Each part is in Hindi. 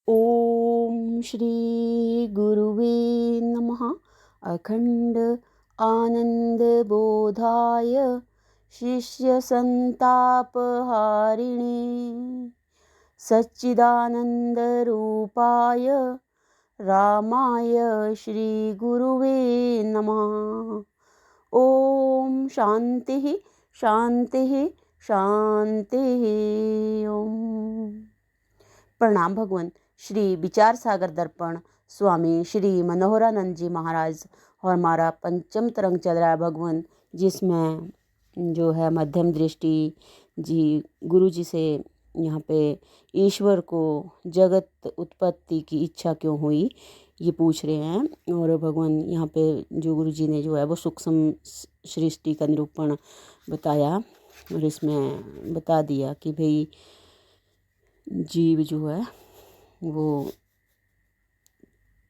ओम श्री गुरुवे नमः। अखंड आनंद बोधाय शिष्य संताप हारिणे सच्चिदानंद रूपाय रामाय श्री गुरुवे नमः। ओम शांति शांति शांति। ओम। प्रणाम भगवान। श्री विचार सागर दर्पण स्वामी श्री मनोहरानंद जी महाराज और हमारा पंचम तरंग चल रहा है भगवान, जिसमें जो है मध्यम दृष्टि जी गुरु जी से यहाँ पे ईश्वर को जगत उत्पत्ति की इच्छा क्यों हुई ये पूछ रहे हैं। और भगवान यहाँ पे जो गुरु जी ने जो है वो सूक्ष्म सृष्टि का निरूपण बताया और इसमें बता दिया कि भाई जीव जो है वो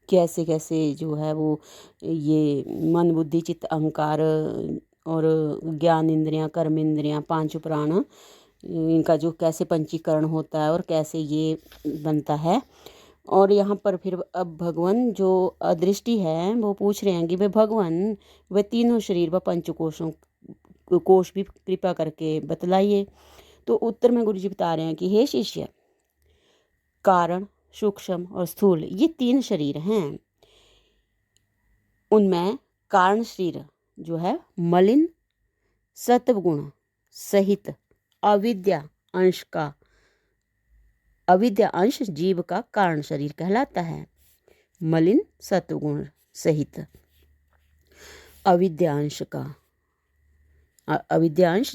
कैसे कैसे जो है वो ये मन बुद्धि चित्त अहंकार और ज्ञान इंद्रियां कर्म इंद्रियां पांच प्राण इनका जो कैसे पंचीकरण होता है और कैसे ये बनता है। और यहाँ पर फिर अब भगवान जो अदृष्टि है वो पूछ रहे हैं कि भाई भगवान वे तीनों शरीर व पंचकोशों कोश भी कृपा करके बतलाइए। तो उत्तर में गुरु जी बता रहे हैं कि हे शिष्य, कारण सूक्ष्म और स्थूल ये तीन शरीर हैं। उनमें कारण शरीर जो है मलिन सत्वगुण सहित अविद्या अंश जीव का कारण शरीर कहलाता है। मलिन सत्वगुण सहित अविद्यांश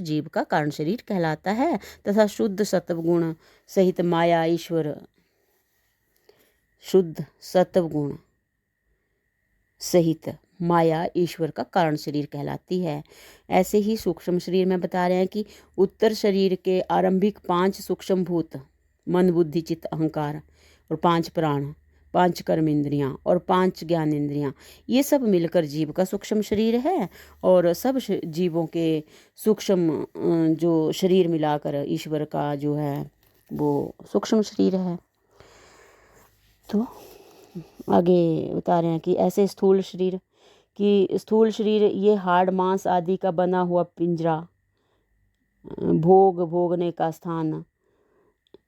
जीव का कारण शरीर कहलाता है तथा शुद्ध सत्वगुण सहित माया ईश्वर शुद्ध सत्वगुण सहित माया ईश्वर का कारण शरीर कहलाती है। ऐसे ही सूक्ष्म शरीर में बता रहे हैं कि उत्तर शरीर के आरंभिक 5 सूक्ष्म भूत मन बुद्धि चित्त अहंकार और 5 प्राण 5 कर्म इंद्रियां और 5 ज्ञान इंद्रियां ये सब मिलकर जीव का सूक्ष्म शरीर है। और सब जीवों के सूक्ष्म जो शरीर मिलाकर ईश्वर का जो है वो सूक्ष्म शरीर है। तो आगे बता रहे हैं कि ऐसे स्थूल शरीर ये हाड़ मांस आदि का बना हुआ पिंजरा भोगने का स्थान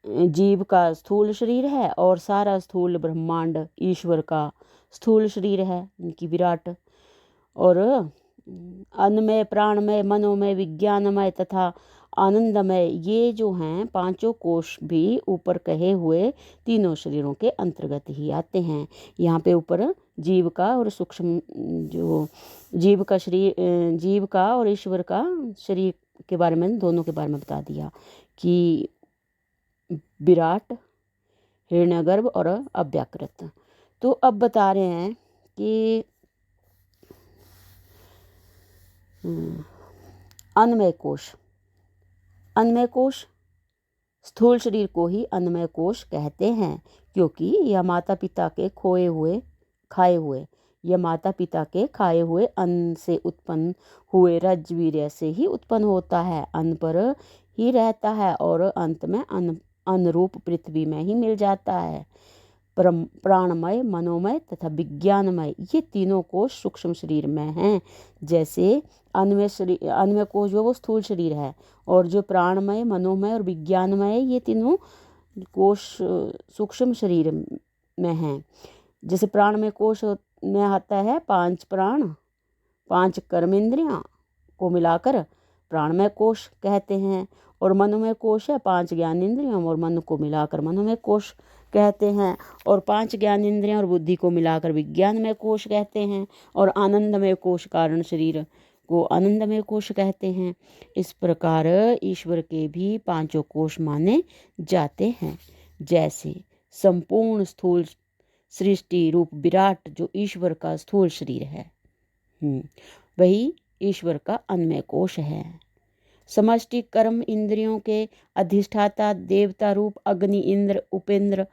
जीव का स्थूल शरीर है और सारा स्थूल ब्रह्मांड ईश्वर का स्थूल शरीर है, इनकी विराट। और अन्नमय प्राणमय मनोमय विज्ञानमय तथा आनंदमय ये जो हैं पांचों कोश भी ऊपर कहे हुए तीनों शरीरों के अंतर्गत ही आते हैं। यहाँ पे ऊपर जीव का और सूक्ष्म जो जीव का शरीर जीव का और ईश्वर का शरीर के बारे में दोनों के बारे में बता दिया कि विराट हिरण्यगर्भ और अव्याकृत। तो अब बता रहे हैं कि अन्नमय कोश स्थूल शरीर को ही अन्नमय कोश कहते हैं, क्योंकि यह माता पिता के खाए हुए अन्न से उत्पन्न हुए रज्जवीर्य से ही उत्पन्न होता है, अन्न पर ही रहता है और अंत में अन्न रूप पृथ्वी में ही मिल जाता है। प्राणमय मनोमय तथा विज्ञानमय ये तीनों कोश सूक्ष्म शरीर में हैं। जैसे अन्नमय कोश जो वो स्थूल शरीर है और जो प्राणमय मनोमय और विज्ञानमय ये तीनों कोश सूक्ष्म शरीर में हैं। जैसे प्राणमय कोश में आता है 5 प्राण 5 कर्म इंद्रियां को मिलाकर प्राणमय कोश कहते हैं। और मनोमय कोश है 5 ज्ञान इंद्रियों और मन को मिलाकर मनोमय कोश कहते हैं। और 5 ज्ञान इंद्रियां और बुद्धि को मिलाकर विज्ञानमय कोश कहते हैं। और आनंदमय कोश कारण शरीर को आनंदमय कोश कहते हैं। इस प्रकार ईश्वर के भी 5 कोश माने जाते हैं। जैसे संपूर्ण स्थूल सृष्टि रूप विराट जो ईश्वर का स्थूल शरीर है वही ईश्वर का अन्नमय कोश है। समष्टि कर्म इंद्रियों के अधिष्ठाता देवता रूप अग्नि इंद्र उपेंद्र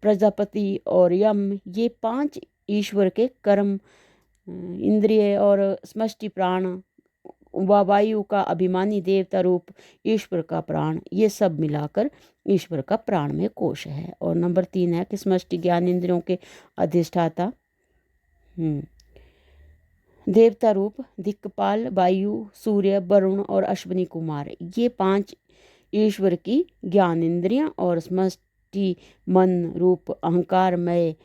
प्रजापति और यम ये 5 ईश्वर के कर्म इंद्रिय और समष्टि प्राण व वायु का अभिमानी देवता रूप ईश्वर का प्राण, ये सब मिलाकर ईश्वर का प्राणमय कोश है। और नंबर 3 है कि समष्टि ज्ञान इंद्रियों के अधिष्ठाता देवता रूप दिक्पाल, वायु, सूर्य, वरुण और अश्विनी कुमार, ये 5 ईश्वर की ज्ञान इंद्रियां और समष्टि मन रूप अहंकारमय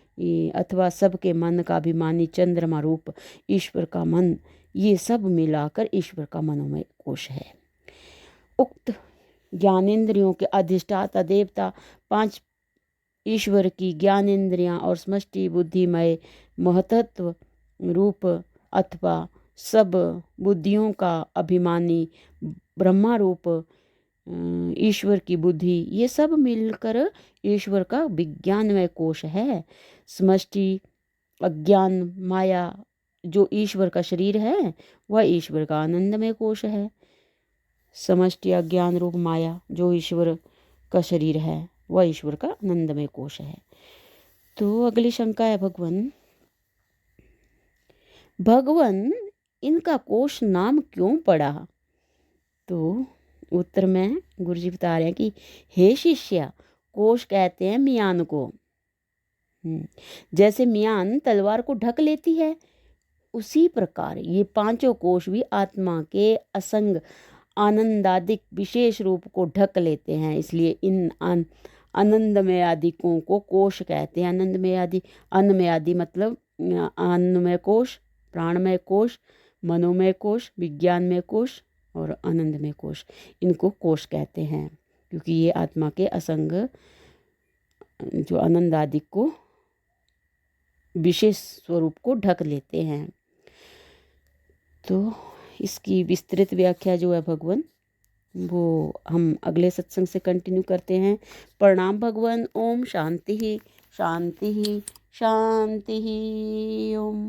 अथवा सबके मन का अभिमानी चंद्रमा रूप ईश्वर का मन, ये सब मिलाकर ईश्वर का मनोमय कोश है। उक्त ज्ञानेंद्रियों के अधिष्ठाता देवता 5 ईश्वर की ज्ञानेंद्रियां और समष्टि बुद्धिमय महतत्व रूप अथवा सब बुद्धियों का अभिमानी ब्रह्मा रूप ईश्वर की बुद्धि, ये सब मिलकर ईश्वर का विज्ञानमय कोश है। समष्टि अज्ञान माया जो ईश्वर का शरीर है वह ईश्वर का आनंदमय कोश है। समष्टि अज्ञान रूप माया जो ईश्वर का शरीर है वह ईश्वर का आनंदमय कोश है। तो अगली शंका है भगवान इनका कोश नाम क्यों पड़ा? तो उत्तर में गुरुजी बता रहे हैं कि हे शिष्या, कोश कहते हैं मियान को। जैसे मियान तलवार को ढक लेती है, उसी प्रकार ये 5 कोश भी आत्मा के असंग आनंदादिक विशेष रूप को ढक लेते हैं। इसलिए इन आनंदमय आदिकों को कोश कहते हैं। आनंदमय आदि, अन्नमय आदि मतलब अन्नमय कोश, प्राणमय कोश, मनोमय कोश, विज्ञानमय कोश और आनंदमय कोश, इनको कोश कहते हैं क्योंकि ये आत्मा के असंग जो आनंद आदि को विशेष स्वरूप को ढक लेते हैं। तो इसकी विस्तृत व्याख्या जो है भगवान, वो हम अगले सत्संग से कंटिन्यू करते हैं। प्रणाम भगवान। ओम शांति ही शांति ही शांति ही। ओम।